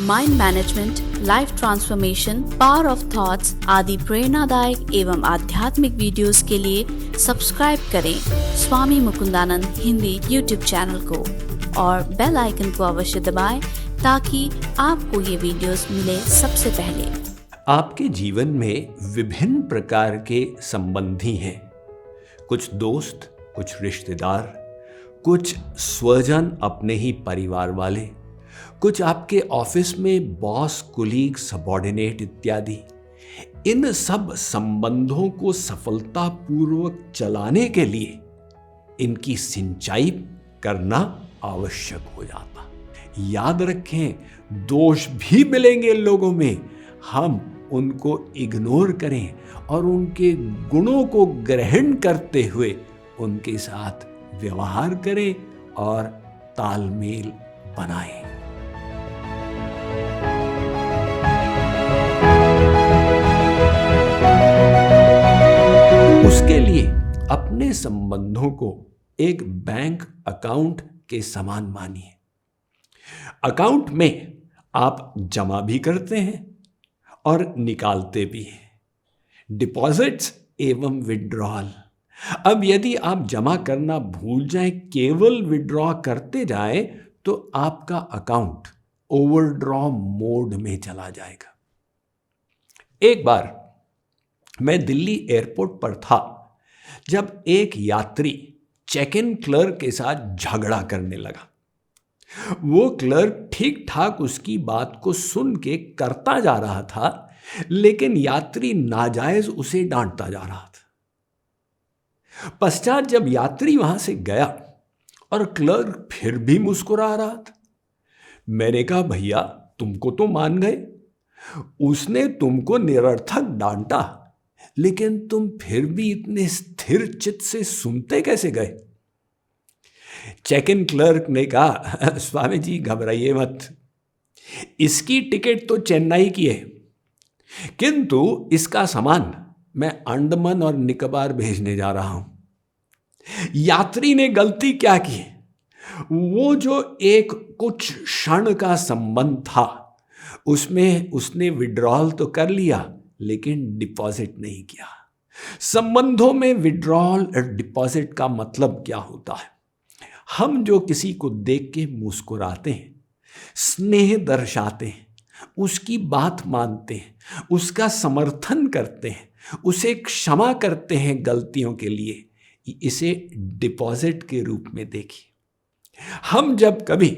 Mind management, life transformation, power of thoughts आदि प्रेरणादायक एवं आध्यात्मिक वीडियोस के लिए सब्सक्राइब करें स्वामी मुकुंदानंद हिंदी यूट्यूब चैनल को और बेल आइकन को अवश्य दबाएं ताकि आपको ये वीडियोस मिले सबसे पहले। आपके जीवन में विभिन्न प्रकार के संबंधी हैं। कुछ दोस्त, कुछ रिश्तेदार, कुछ स्वजन, अपने ही परिवार वाले, कुछ आपके ऑफिस में बॉस, कुलीग, सबॉर्डिनेट इत्यादि। इन सब संबंधों को सफलतापूर्वक चलाने के लिए इनकी सिंचाई करना आवश्यक हो जाता। याद रखें, दोष भी मिलेंगे इन लोगों में, हम उनको इग्नोर करें और उनके गुणों को ग्रहण करते हुए उनके साथ व्यवहार करें और तालमेल बनाएं। उसके लिए अपने संबंधों को एक बैंक अकाउंट के समान मानिए। अकाउंट में आप जमा भी करते हैं और निकालते भी हैं, डिपॉजिट्स एवं विड्रॉल। अब यदि आप जमा करना भूल जाएं, केवल विड्रॉ करते जाएं, तो आपका अकाउंट ओवरड्रॉ मोड में चला जाएगा। एक बार मैं दिल्ली एयरपोर्ट पर था जब एक यात्री चेक इन क्लर्क के साथ झगड़ा करने लगा। वो क्लर्क ठीक ठाक उसकी बात को सुन के करता जा रहा था, लेकिन यात्री नाजायज उसे डांटता जा रहा था। पश्चात जब यात्री वहां से गया और क्लर्क फिर भी मुस्कुरा रहा था, मैंने कहा, भैया तुमको तो मान गए, उसने तुमको निरर्थक डांटा, लेकिन तुम फिर भी इतने स्थिर चित्त से सुनते कैसे गए? चेक इन क्लर्क ने कहा, स्वामी जी घबराइए मत, इसकी टिकट तो चेन्नई की है, किंतु इसका सामान मैं अंडमान और निकोबार भेजने जा रहा हूं। यात्री ने गलती क्या की? वो जो एक कुछ क्षण का संबंध था उसमें उसने विड्रॉल तो कर लिया, लेकिन डिपॉजिट नहीं किया। संबंधों में विड्रॉल और डिपॉजिट का मतलब क्या होता है? हम जो किसी को देख के मुस्कुराते हैं, स्नेह दर्शाते हैं, उसकी बात मानते हैं, उसका समर्थन करते हैं, उसे क्षमा करते हैं गलतियों के लिए, इसे डिपॉजिट के रूप में देखिए। हम जब कभी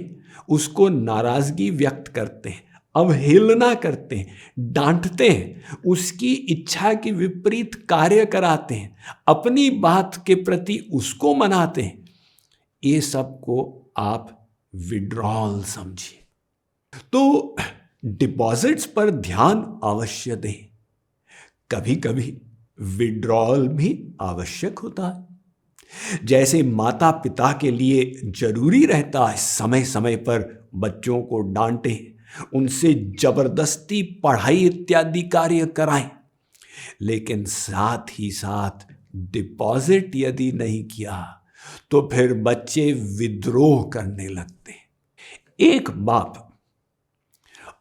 उसको नाराजगी व्यक्त करते हैं, अवहेलना करते हैं, डांटते हैं, उसकी इच्छा के विपरीत कार्य कराते हैं, अपनी बात के प्रति उसको मनाते हैं, ये सब को आप विड्रॉल समझिए। तो डिपॉजिट्स पर ध्यान अवश्य दें। कभी कभी विड्रॉल भी आवश्यक होता है। जैसे माता पिता के लिए जरूरी रहता है समय समय पर बच्चों को डांटें, उनसे जबरदस्ती पढ़ाई इत्यादि कार्य कराएं, लेकिन साथ ही साथ डिपॉजिट यदि नहीं किया तो फिर बच्चे विद्रोह करने लगते हैं। एक बाप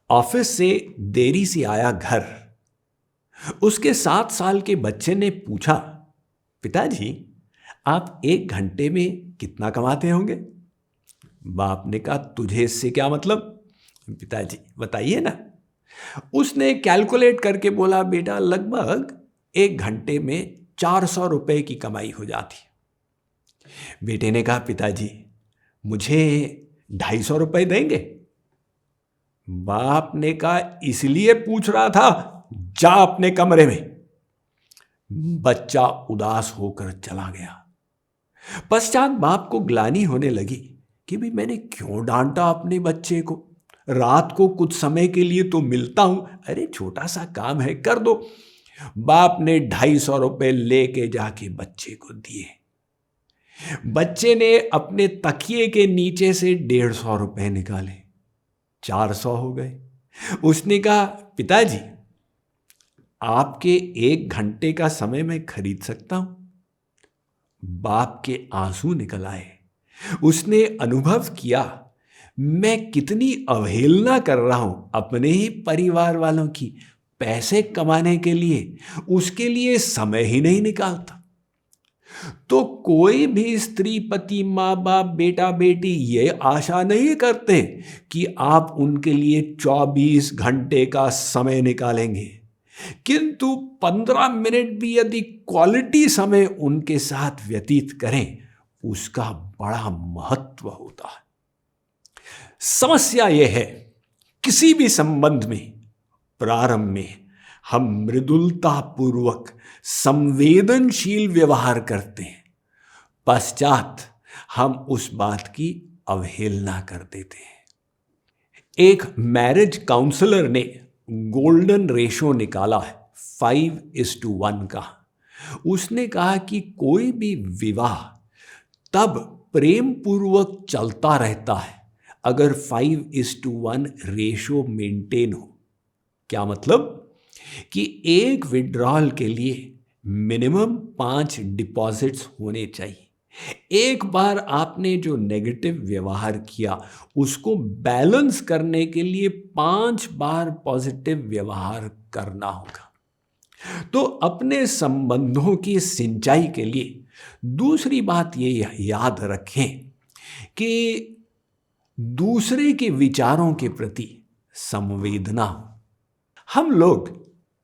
ऑफिस से देरी से आया घर। उसके 7 साल के बच्चे ने पूछा, पिताजी आप 1 घंटे में कितना कमाते होंगे? बाप ने कहा, तुझे इससे क्या मतलब? पिताजी बताइए ना। उसने कैलकुलेट करके बोला, बेटा लगभग 1 घंटे में 400 रुपए की कमाई हो जाती। बेटे ने कहा, पिताजी मुझे 250 रुपए देंगे? बाप ने कहा, इसलिए पूछ रहा था, जा अपने कमरे में। बच्चा उदास होकर चला गया। पश्चात बाप को ग्लानि होने लगी कि भी मैंने क्यों डांटा अपने बच्चे को, रात को कुछ समय के लिए तो मिलता हूं, अरे छोटा सा काम है कर दो। बाप ने 250 रुपए लेके जाके बच्चे को दिए। बच्चे ने अपने तकिए के नीचे से 150 रुपए निकाले, 400 हो गए। उसने कहा, पिताजी आपके 1 घंटे का समय मैं खरीद सकता हूं? बाप के आंसू निकल आए। उसने अनुभव किया मैं कितनी अवहेलना कर रहा हूं अपने ही परिवार वालों की, पैसे कमाने के लिए, उसके लिए समय ही नहीं निकालता। तो कोई भी स्त्री, पति, माँ बाप, बेटा बेटी ये आशा नहीं करते कि आप उनके लिए 24 घंटे का समय निकालेंगे, किंतु 15 मिनट भी यदि क्वालिटी समय उनके साथ व्यतीत करें, उसका बड़ा महत्व होता है। समस्या यह है, किसी भी संबंध में प्रारंभ में हम मृदुलता पूर्वक संवेदनशील व्यवहार करते हैं, पश्चात हम उस बात की अवहेलना कर देते हैं। एक मैरिज काउंसलर ने गोल्डन रेशो निकाला है 5:1 का। उसने कहा कि कोई भी विवाह तब प्रेम पूर्वक चलता रहता है अगर 5:1 रेशो मेंटेन हो। क्या मतलब कि एक विड्रॉल के लिए मिनिमम 5 डिपॉजिट्स होने चाहिए। एक बार आपने जो नेगेटिव व्यवहार किया उसको बैलेंस करने के लिए 5 बार पॉजिटिव व्यवहार करना होगा। तो अपने संबंधों की सिंचाई के लिए दूसरी बात ये याद रखें कि दूसरे के विचारों के प्रति संवेदना हो। हम लोग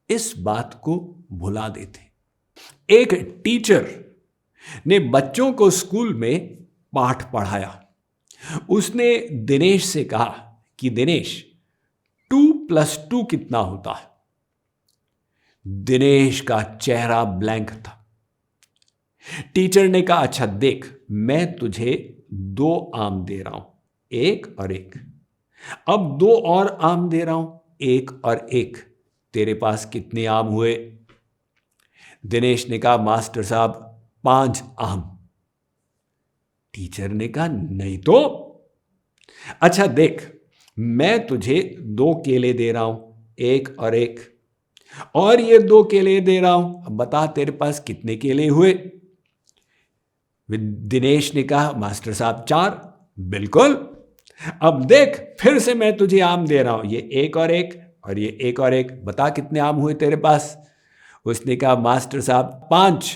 इस बात को भुला देते। एक टीचर ने बच्चों को स्कूल में पाठ पढ़ाया। उसने दिनेश से कहा कि दिनेश 2+2 कितना होता है। दिनेश का चेहरा ब्लैंक था। टीचर ने कहा अच्छा देख, मैं तुझे 2 आम दे रहा हूं, 1 और 1। अब 2 और आम दे रहा हूं, 1 और 1। तेरे पास कितने आम हुए? दिनेश ने कहा मास्टर साहब 5 आम। टीचर ने कहा नहीं तो। अच्छा देख, मैं तुझे 2 केले दे रहा हूं, 1 और 1, और ये 2 केले दे रहा हूं। अब बता तेरे पास कितने केले हुए? दिनेश ने कहा मास्टर साहब 4। बिल्कुल। अब देख, फिर से मैं तुझे आम दे रहा हूं, ये 1 और 1 और ये 1 और 1। बता कितने आम हुए तेरे पास? उसने कहा मास्टर साहब 5।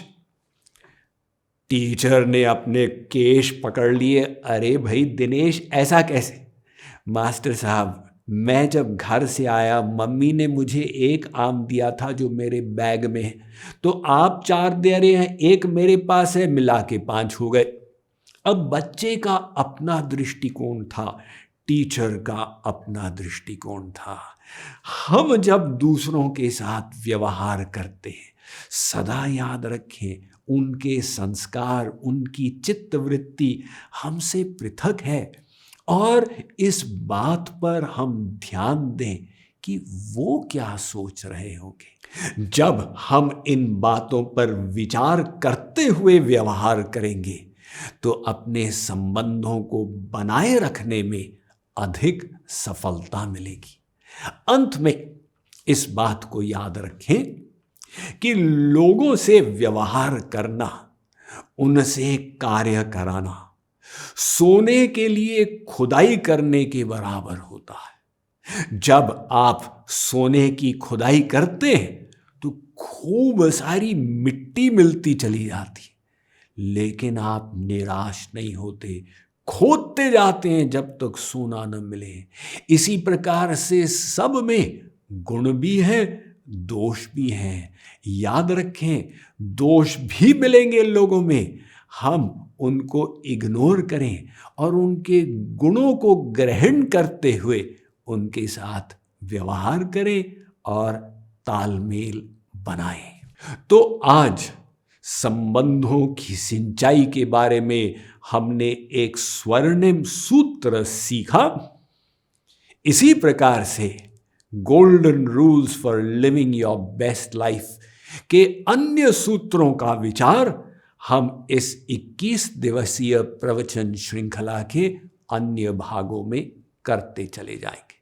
टीचर ने अपने केश पकड़ लिए। अरे भाई दिनेश, ऐसा कैसे? मास्टर साहब, मैं जब घर से आया मम्मी ने मुझे 1 आम दिया था जो मेरे बैग में है, तो आप 4 दे रहे हैं, 1 मेरे पास है, मिला के 5 हो गए। अब बच्चे का अपना दृष्टिकोण था, टीचर का अपना दृष्टिकोण था। हम जब दूसरों के साथ व्यवहार करते हैं, सदा याद रखें उनके संस्कार, उनकी चित्तवृत्ति हमसे पृथक है, और इस बात पर हम ध्यान दें कि वो क्या सोच रहे होंगे। जब हम इन बातों पर विचार करते हुए व्यवहार करेंगे तो अपने संबंधों को बनाए रखने में अधिक सफलता मिलेगी। अंत में इस बात को याद रखें कि लोगों से व्यवहार करना, उनसे कार्य कराना, सोने के लिए खुदाई करने के बराबर होता है। जब आप सोने की खुदाई करते हैं तो खूब सारी मिट्टी मिलती चली जाती, लेकिन आप निराश नहीं होते, खोदते जाते हैं जब तक सोना न मिले। इसी प्रकार से सब में गुण भी है, दोष भी हैं। याद रखें, दोष भी मिलेंगे लोगों में, हम उनको इग्नोर करें और उनके गुणों को ग्रहण करते हुए उनके साथ व्यवहार करें और तालमेल बनाएं। तो आज संबंधों की सिंचाई के बारे में हमने एक स्वर्णिम सूत्र सीखा। इसी प्रकार से golden rules for living your best life के अन्य सूत्रों का विचार हम इस 21 दिवसीय प्रवचन श्रृंखला के अन्य भागों में करते चले जाएंगे।